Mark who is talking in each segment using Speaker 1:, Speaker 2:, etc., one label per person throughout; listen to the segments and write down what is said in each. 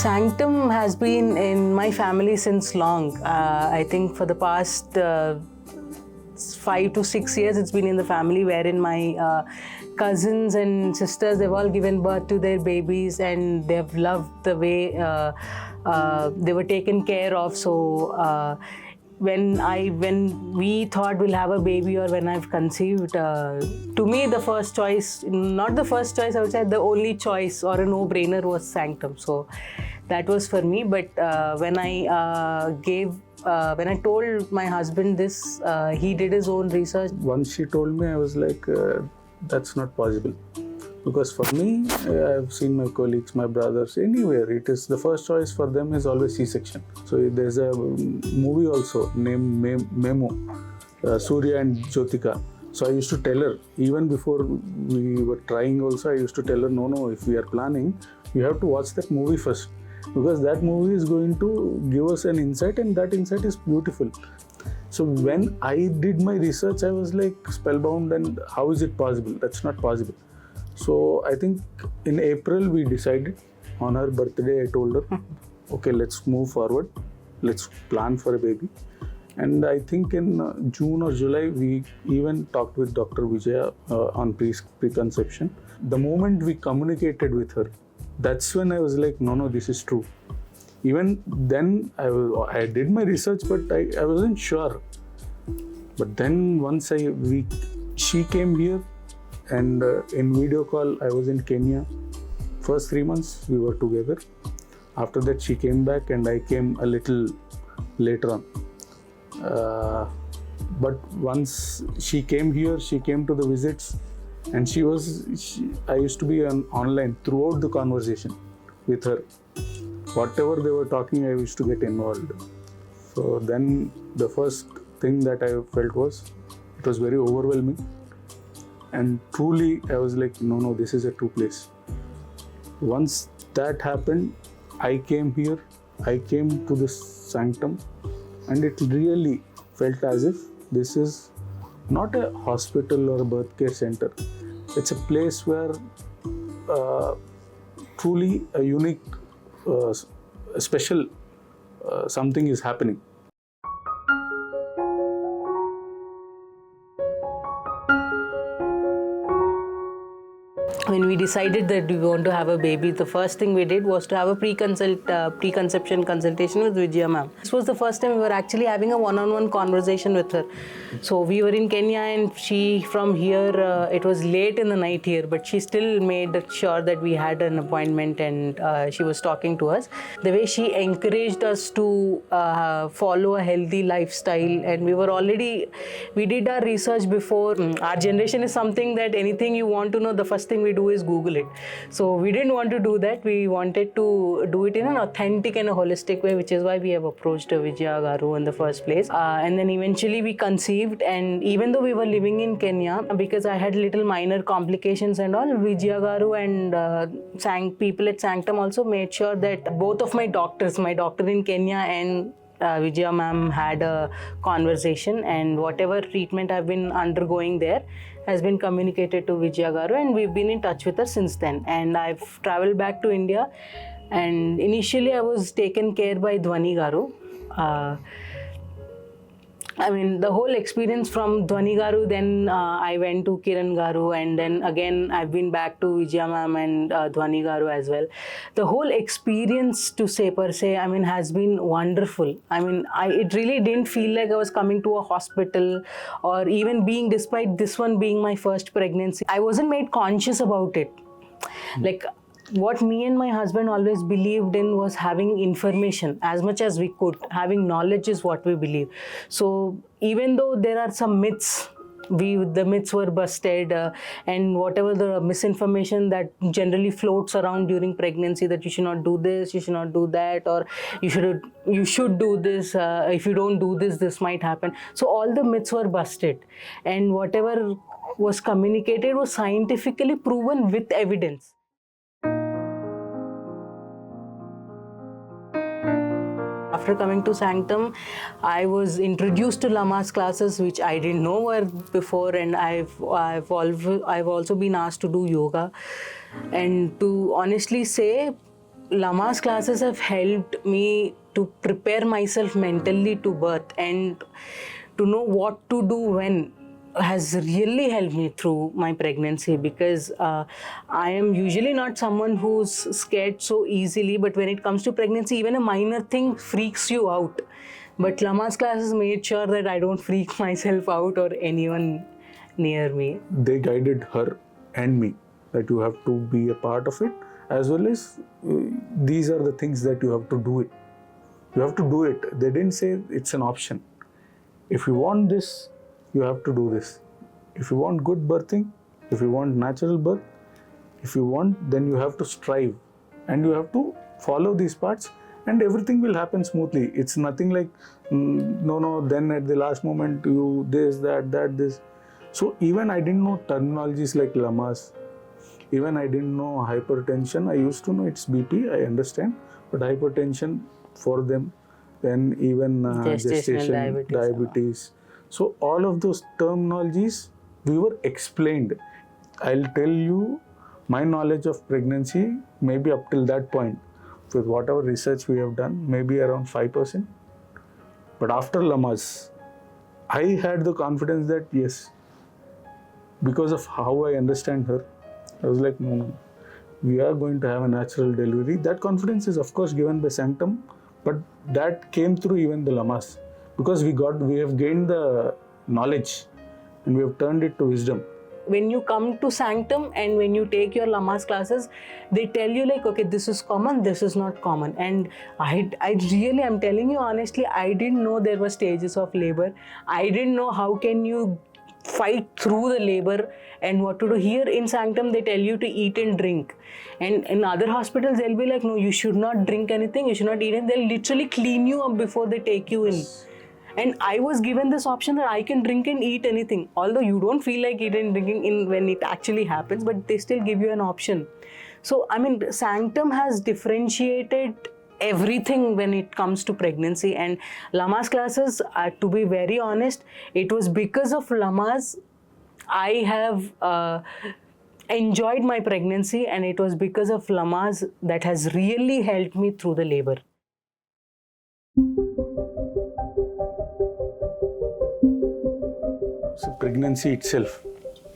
Speaker 1: Sanctum has been in my family since long. I think for the past 5 to 6 years it's been in the family, wherein my cousins and sisters, they've all given birth to their babies and they've loved the way they were taken care of. So when we thought we'll have a baby, or when I've conceived, to me the first choice, not the first choice, I would say the only choice or a no-brainer was Sanctum. So that was for me. But when I told my husband this, he did his own research.
Speaker 2: Once she told me, I was like, that's not possible. Because for me, I've seen my colleagues, my brothers, anywhere, it is the first choice for them is always C-section. So there's a movie also named Memo, Surya and Jyotika. So I used to tell her, even before we were trying also, I used to tell her, no, if we are planning, you have to watch that movie first. Because that movie is going to give us an insight, and that insight is beautiful. So when I did my research, I was like spellbound, and how is it possible? That's not possible. So I think in April we decided, on her birthday I told her, okay, let's move forward, let's plan for a baby. And I think in June or July we even talked with Dr. Vijaya on preconception. The moment we communicated with her, that's when I was like, no, this is true. Even then I did my research, but I wasn't sure. But then once she came here, and in video call, I was in Kenya. First 3 months we were together. After that she came back and I came a little later on. But once she came here, she came to the visits, and I used to be online throughout the conversation with her. Whatever they were talking, I used to get involved. So then the first thing that I felt was, it was very overwhelming. And truly, I was like, no, this is a true place. Once that happened, I came here, I came to this Sanctum, and it really felt as if this is not a hospital or a birth care center. It's a place where truly a unique, special something is happening.
Speaker 1: When we decided that we want to have a baby, the first thing we did was to have a preconception consultation with Vijaya ma'am. This was the first time we were actually having a one-on-one conversation with her. So we were in Kenya, and she from here, it was late in the night here, but she still made sure that we had an appointment, and she was talking to us. The way she encouraged us to follow a healthy lifestyle, and we did our research before. Our generation is something that anything you want to know, the first thing we do is Google it. So we didn't want to do that. We wanted to do it in an authentic and a holistic way, which is why we have approached Vijaya Garu in the first place. And then eventually we conceived, and even though we were living in Kenya, because I had little minor complications and all, Vijaya Garu and people at Sanctum also made sure that both of my doctor in Kenya and Vijaya ma'am had a conversation, and whatever treatment I've been undergoing there has been communicated to Vijaya Garu, and we've been in touch with her since then. And I've traveled back to India, and initially I was taken care by Dhwani Garu. The whole experience from Dhwani Garu, then I went to Kiran Garu, and then again I've been back to Vijaya ma'am and Dhwani Garu as well. The whole experience, to say per se, has been wonderful. It really didn't feel like I was coming to a hospital, or even despite this one being my first pregnancy, I wasn't made conscious about it. Like, what me and my husband always believed in was having information as much as we could. Having knowledge is what we believe. So even though there are some myths, the myths were busted, and whatever the misinformation that generally floats around during pregnancy, that you should not do this, you should not do that, or you should do this, if you don't do this, this might happen. So all the myths were busted, and whatever was communicated was scientifically proven with evidence. After coming to Sanctum, I was introduced to Lamaze classes, which I didn't know were before, and I've also been asked to do yoga. And to honestly say, Lamaze classes have helped me to prepare myself mentally to birth and to know what to do when has really helped me through my pregnancy, because I am usually not someone who's scared so easily, but when it comes to pregnancy, even a minor thing freaks you out. But Lamaze classes made sure that I don't freak myself out or anyone near me.
Speaker 2: They guided her and me that you have to be a part of it, as well as these are the things that you have to do it. You have to do it. They didn't say it's an option. If you want this, you have to do this. If you want good birthing, if you want natural birth, if you want, then you have to strive and you have to follow these parts and everything will happen smoothly. It's nothing like, no, then at the last moment you this, that, this. So even I didn't know terminologies like Lamaze. Even I didn't know hypertension. I used to know it's BP, I understand, but hypertension for them, then even gestation, diabetes. So all of those terminologies we were explained. I'll tell you my knowledge of pregnancy, maybe up till that point, with whatever research we have done, maybe around 5%. But after Lamaze, I had the confidence that yes, because of how I understand her, I was like, no, we are going to have a natural delivery. That confidence is of course given by Sanctum, but that came through even the Lamaze, because we have gained the knowledge and we have turned it to wisdom.
Speaker 1: When you come to Sanctum and when you take your Lamaze classes, they tell you like, okay, this is common, this is not common. And I really, I'm telling you honestly, I didn't know there were stages of labor. I didn't know how can you fight through the labor and what to do. Here in Sanctum, they tell you to eat and drink. And in other hospitals, they'll be like, no, you should not drink anything, you should not eat, and they'll literally clean you up before they take you in. And I was given this option that I can drink and eat anything. Although you don't feel like eating and drinking in when it actually happens, but they still give you an option. So, I mean, Sanctum has differentiated everything when it comes to pregnancy. And Lamaze classes, to be very honest, it was because of Lamaze I have enjoyed my pregnancy, and it was because of Lamaze that has really helped me through the labor.
Speaker 2: So pregnancy itself,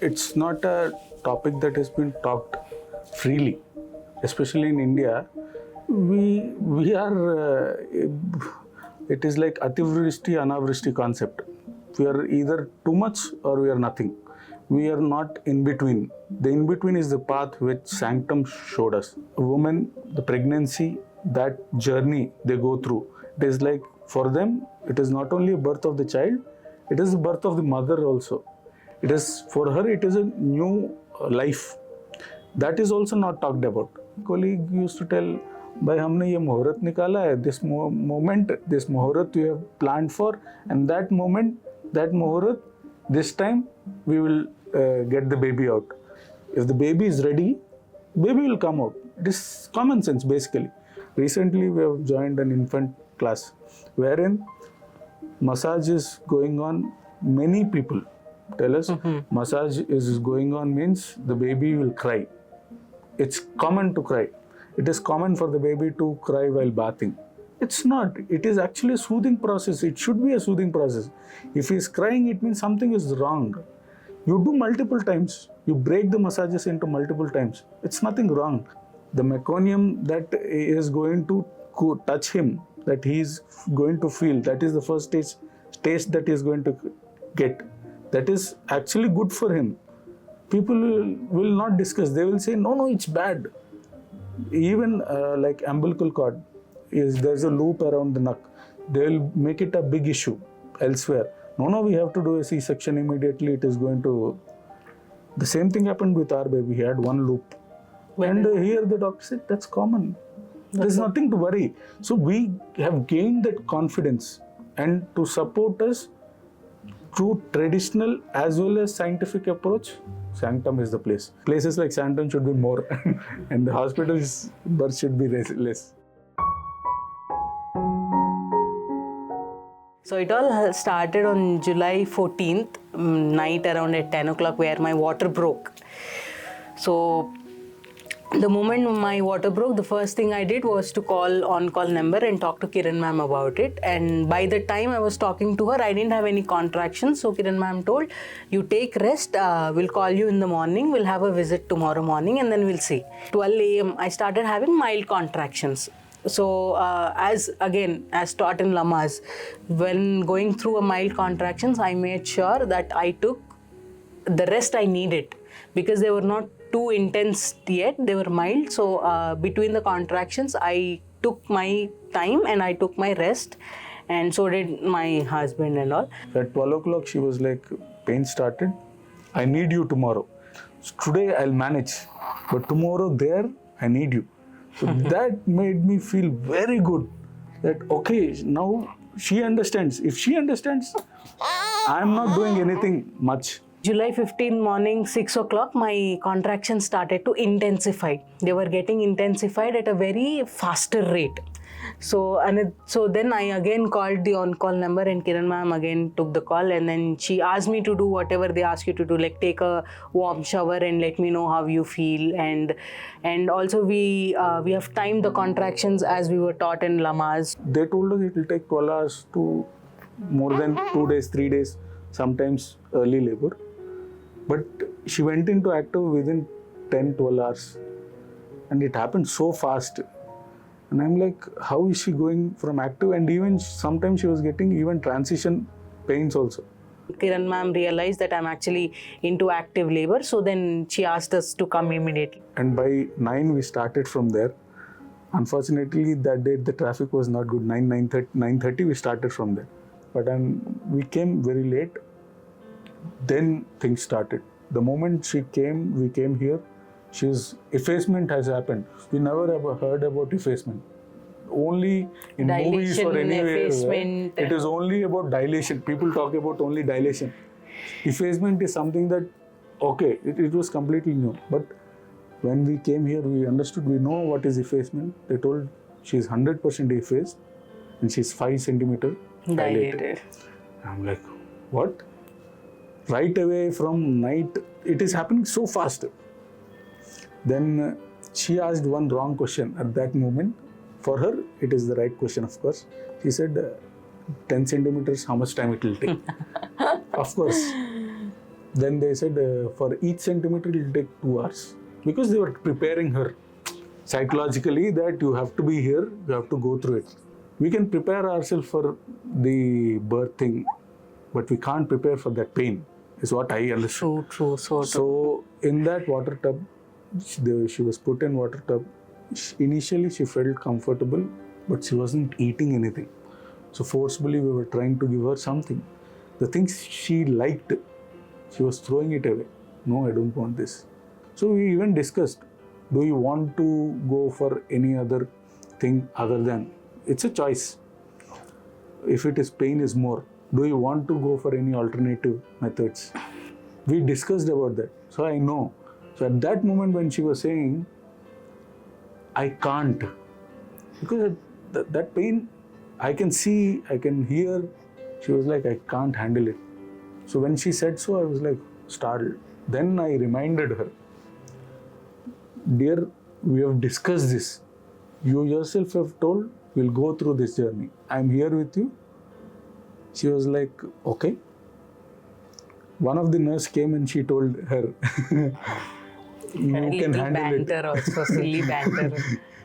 Speaker 2: it's not a topic that has been talked freely, especially in India. We are, it is like Ativrishti, Anavrishti concept. We are either too much or we are nothing. We are not in between. The in between is the path which Sanctum showed us. A woman, the pregnancy, that journey they go through, it is like for them, it is not only a birth of the child, it is the birth of the mother also. It is, for her, it is a new life. That is also not talked about. Colleague used to tell, "Bhai, हमने ये मुहूर्त निकाला है. This moment, this muhurat we have planned for, and that moment, that muhurat, this time we will get the baby out. If the baby is ready, baby will come out." It is common sense basically. Recently, we have joined an infant class wherein massage is going on. Many people tell us massage is going on means the baby will cry. It's common to cry. It is common for the baby to cry while bathing. It's not. It is actually a soothing process. It should be a soothing process. If he is crying, it means something is wrong. You do multiple times. You break the massages into multiple times. It's nothing wrong. The meconium that is going to touch him, that he is going to feel, that is the first taste that he is going to get. That is actually good for him. People will not discuss. They will say, no, it's bad. Even like umbilical cord, there's a loop around the neck. They will make it a big issue elsewhere. No, we have to do a C-section immediately. It is going to... The same thing happened with our baby. He had one loop. And here the doctor said, that's common. There's nothing to worry. So we have gained that confidence, and to support us through traditional as well as scientific approach, Sanctum is the place. Places like Sanctum should be more and the hospitals' birth should be less.
Speaker 1: So it all started on July 14th, night around at 10 o'clock, where my water broke. So The moment my water broke, the first thing I did was to call on-call number and talk to Kiran ma'am about it. And by the time I was talking to her, I didn't have any contractions. So Kiran ma'am told, you take rest, we'll call you in the morning, we'll have a visit tomorrow morning and then we'll see. 12 a.m. I started having mild contractions. So as taught in Lamaze, when going through a mild contractions, I made sure that I took the rest I needed because they were not too intense yet, they were mild. So between the contractions, I took my time and I took my rest, and so did my husband and all.
Speaker 2: At 12 o'clock, she was like, pain started. I need you tomorrow. So today I'll manage, but tomorrow there, I need you. So that made me feel very good that, okay, now she understands. If she understands, I'm not doing anything much.
Speaker 1: July 15 morning, 6 o'clock, my contractions started to intensify. They were getting intensified at a very faster rate. So then I again called the on-call number and Kiran ma'am again took the call, and then she asked me to do whatever they ask you to do, like take a warm shower and let me know how you feel. And also we have timed the contractions as we were taught in Lamaze.
Speaker 2: They told us it will take 12 hours to more than 2 days, 3 days, sometimes early labor. But she went into active within 10, 12 hours. And it happened so fast. And I'm like, how is she going from active? And even sometimes she was getting even transition pains also.
Speaker 1: Kiran ma'am realized that I'm actually into active labor. So then she asked us to come immediately.
Speaker 2: And by 9, we started from there. Unfortunately, that day the traffic was not good. 9:30 we started from there. But we came very late. Then things started. The moment she came, we came here. Effacement has happened. We never ever heard about effacement. Only in
Speaker 1: Dilation,
Speaker 2: movies or anywhere,
Speaker 1: effacement.
Speaker 2: it is only about dilation. People talk about only dilation. Effacement is something that, okay, it was completely new. But when we came here, we understood, we know what is effacement. They told she's 100% effaced and she's 5 centimeter dilated. I'm like, what? Right away from night, it is happening so fast. Then she asked one wrong question at that moment. For her, it is the right question, of course. She said, 10 centimeters, how much time it will take? Of course. Then they said, for each centimeter, it will take 2 hours. Because they were preparing her psychologically that you have to be here, you have to go through it. We can prepare ourselves for the birth thing, but we can't prepare for that pain. Is what I understood.
Speaker 1: True, so true.
Speaker 2: So in that water tub, she was put in water tub. Initially she felt comfortable, but she wasn't eating anything. So forcefully we were trying to give her something. The things she liked, she was throwing it away. No, I don't want this. So we even discussed, do you want to go for any other thing other than, it's a choice. If it is pain is more. Do you want to go for any alternative methods? We discussed about that. So I know. So at that moment when she was saying, I can't. Because that pain, I can see, I can hear. She was like, I can't handle it. So when she said so, I was like, startled. Then I reminded her, dear, we have discussed this. You yourself have told, we'll go through this journey. I'm here with you. She was like, okay. One of the nurse came and she told her, you can handle
Speaker 1: banter
Speaker 2: it.
Speaker 1: Also, silly banter.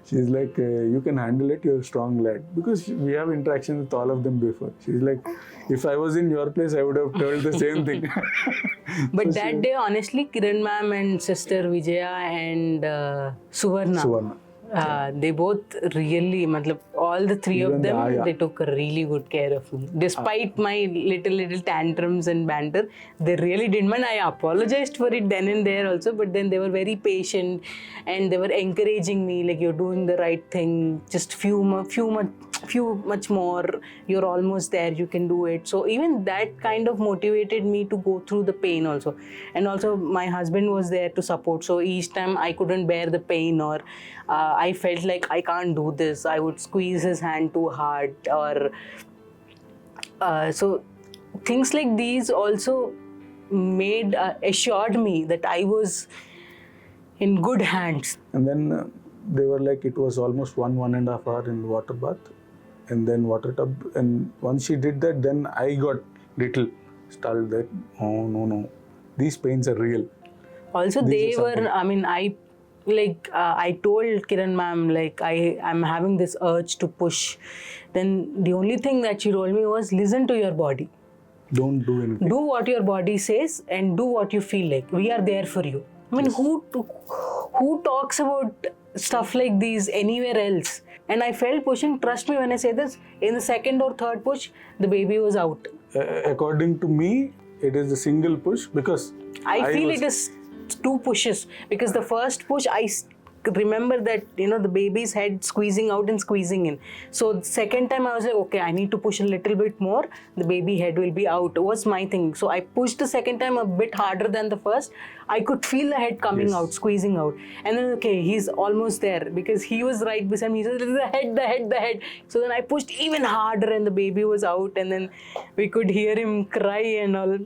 Speaker 2: She's like, you can handle it, you're a strong lad. Because we have interaction with all of them before. She's like, if I was in your place, I would have told the same thing.
Speaker 1: But
Speaker 2: So
Speaker 1: that day, honestly, Kiran ma'am and sister Vijaya and Suvarna. They both really, all the three
Speaker 2: Even
Speaker 1: of them,
Speaker 2: Aya.
Speaker 1: they took really good care of me. Despite my little tantrums and banter, they really didn't mind. I apologized for it then and there also, but then they were very patient and they were encouraging me, like, you're doing the right thing, just few much more, you're almost there, you can do it. So even that kind of motivated me to go through the pain also. And also my husband was there to support. So each time I couldn't bear the pain or I felt like I can't do this, I would squeeze his hand too hard, or so things like these also assured me that I was In good hands.
Speaker 2: And then they were like, it was almost 1.5 hours in the water bath and then water tub. And once she did that, then I got little startled that, oh no, these pains are real.
Speaker 1: Also,
Speaker 2: These
Speaker 1: they
Speaker 2: are
Speaker 1: were,
Speaker 2: something.
Speaker 1: I mean, I told Kiran ma'am, like, I'm having this urge to push. Then the only thing that she told me was, listen to your body.
Speaker 2: Don't do anything.
Speaker 1: Do what your body says and do what you feel like. We are there for you. I mean, who talks about stuff like these anywhere else? And I felt pushing, trust me when I say this, in the second or third push, the baby was out.
Speaker 2: According to me, it is a single push because
Speaker 1: I feel it is 2 pushes, because the first push remember that, the baby's head squeezing out and squeezing in. So the second time I was like, okay, I need to push a little bit more, the baby head will be out, was my thing. So I pushed the second time a bit harder than the first. I could feel the head coming out, squeezing out. And then, okay, he's almost there, because he was right beside me. He said, the head. So then I pushed even harder and the baby was out, and then we could hear him cry and all.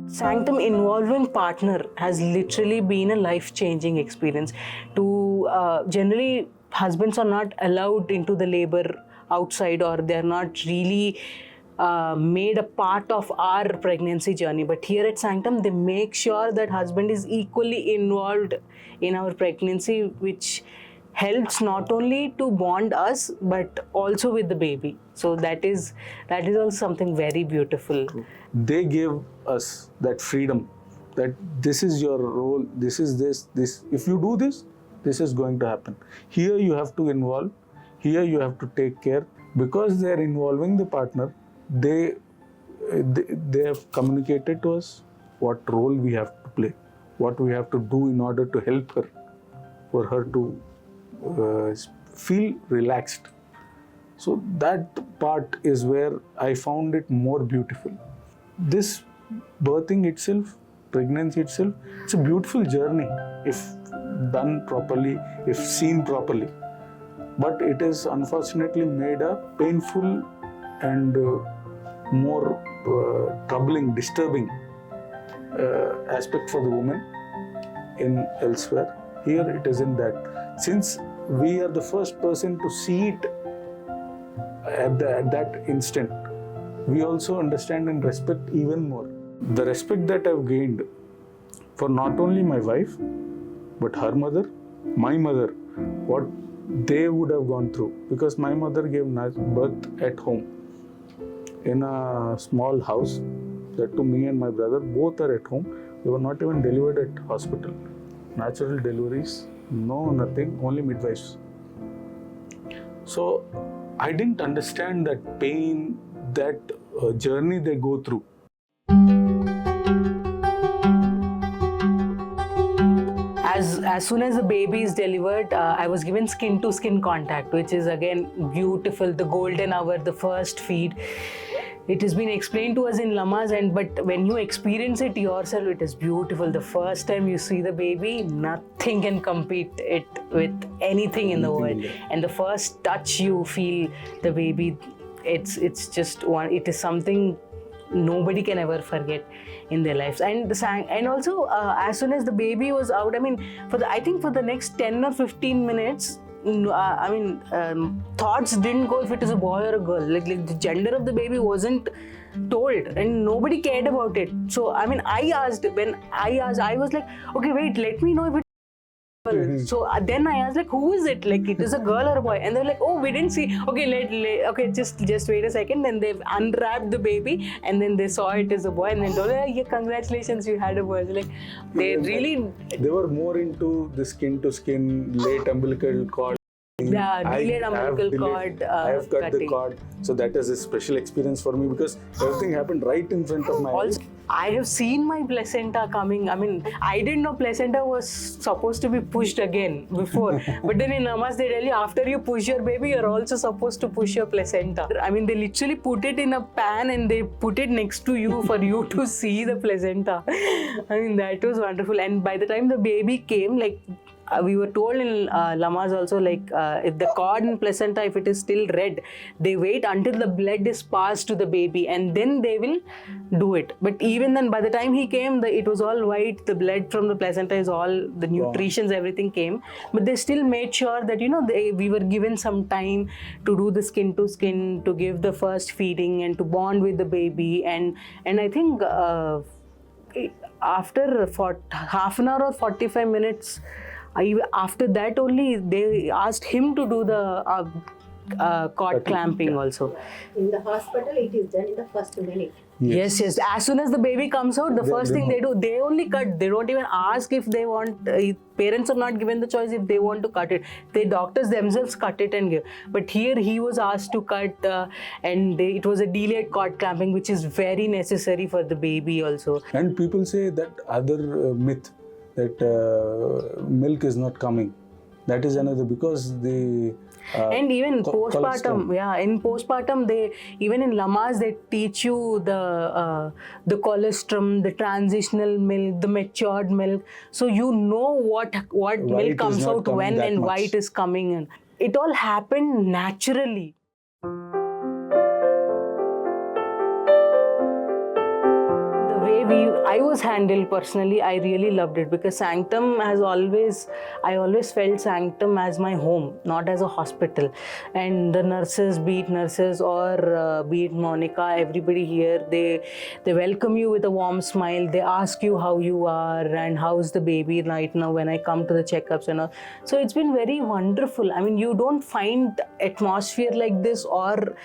Speaker 1: Sanctum involving partner has literally been a life-changing experience. Generally, husbands are not allowed into the labor outside, or they're not really made a part of our pregnancy journey. But here at Sanctum, they make sure that husband is equally involved in our pregnancy, which helps not only to bond us but also with the baby. So that is also something very beautiful.
Speaker 2: They gave us that freedom, that this is your role, this is this. If you do this, this is going to happen. Here you have to involve, here you have to take care. Because they are involving the partner, they have communicated to us what role we have to play, what we have to do in order to help her, for her to feel relaxed. So that part is where I found it more beautiful. This birthing itself, pregnancy itself, it's a beautiful journey if done properly, if seen properly. But it is unfortunately made a painful and more troubling, disturbing aspect for the woman in elsewhere. Here it isn't that. Since we are the first person to see it at that instant, we also understand and respect even more. The respect that I've gained for not only my wife, but her mother, my mother, what they would have gone through. Because my mother gave birth at home in a small house, that to me and my brother, both are at home. We were not even delivered at hospital. Natural deliveries, no nothing, only midwives. So I didn't understand that pain, that journey they go through.
Speaker 1: As soon as the baby is delivered, I was given skin to skin contact, which is again beautiful, the golden hour, the first feed. It has been explained to us in Lamaze, but when you experience it yourself, it is beautiful. The first time you see the baby, nothing can compete it with anything in the world. And the first touch you feel the baby, it's just one. It is something nobody can ever forget in their lives. And also as soon as the baby was out, I mean, I think for the next 10 or 15 minutes, thoughts didn't go if it is a boy or a girl. Like the gender of the baby wasn't told, and nobody cared about it. So I was like, okay, wait, let me know if it's a girl. So then I asked, like, who is it? Like, it is a girl or a boy? And they're like, oh, we didn't see. Okay, okay, just wait a second. Then they've unwrapped the baby, and then they saw it as a boy, and then told, yeah, congratulations, you had a boy. Like, they
Speaker 2: were more into the skin to skin, late umbilical cord.
Speaker 1: Yeah, delayed umbilical cord.
Speaker 2: I have cut
Speaker 1: cutting.
Speaker 2: the cord, so that is a special experience for me because everything happened right in front of my eyes.
Speaker 1: I have seen my placenta coming. I mean, I didn't know placenta was supposed to be pushed again before. But then in Lamaze, they tell you after you push your baby, you're also supposed to push your placenta. I mean, they literally put it in a pan and they put it next to you for you to see the placenta. I mean, that was wonderful. And by the time the baby came, like, we were told in Lamaze also, like if the cord and placenta, if it is still red, they wait until the blood is passed to the baby and then they will do it. But even then, by the time he came, it was all white. The blood from the placenta is all, the nutritions, everything came. But they still made sure that, we were given some time to do the skin to skin, to give the first feeding and to bond with the baby. And I think after for half an hour or 45 minutes, after that only they asked him to do the cord clamping also.
Speaker 3: In the hospital, it is done in the first minute.
Speaker 1: Yes. As soon as the baby comes out, the first thing they do, they only cut. They don't even ask if they want. Parents are not given the choice if they want to cut it. The doctors themselves cut it and give. But here he was asked to cut, and it was a delayed cord clamping, which is very necessary for the baby also.
Speaker 2: And people say that other myth that milk is not coming. That is another, because the
Speaker 1: and even postpartum, in postpartum, they even in Lamaze they teach you the colostrum, the transitional milk, the matured milk, so you know what milk comes out when and why it is coming in. It all happened naturally. I was handled personally, I really loved it, because Sanctum I always felt Sanctum as my home, not as a hospital. And the nurses, be it nurses or be it Monica, everybody here, they welcome you with a warm smile. They ask you how you are and how's the baby right now when I come to the checkups and all. So it's been very wonderful. I mean, you don't find atmosphere like this or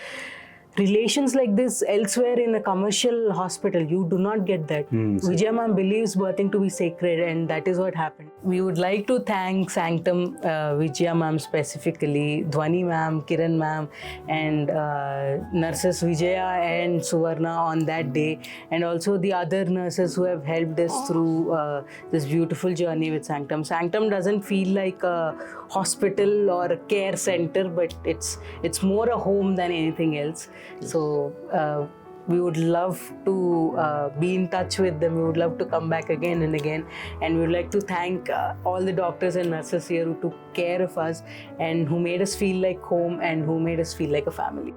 Speaker 1: relations like this elsewhere in a commercial hospital. You do not get that. Vijaya ma'am believes birthing to be sacred, and that is what happened. We would like to thank Sanctum, Vijaya ma'am specifically, Dhwani ma'am, Kiran ma'am, and nurses Vijaya and Suvarna on that day, and also the other nurses who have helped us through this beautiful journey with Sanctum. Sanctum doesn't feel like a hospital or a care center, but it's more a home than anything else. So we would love to be in touch with them. We would love to come back again and again, and we would like to thank all the doctors and nurses here who took care of us and who made us feel like home and who made us feel like a family.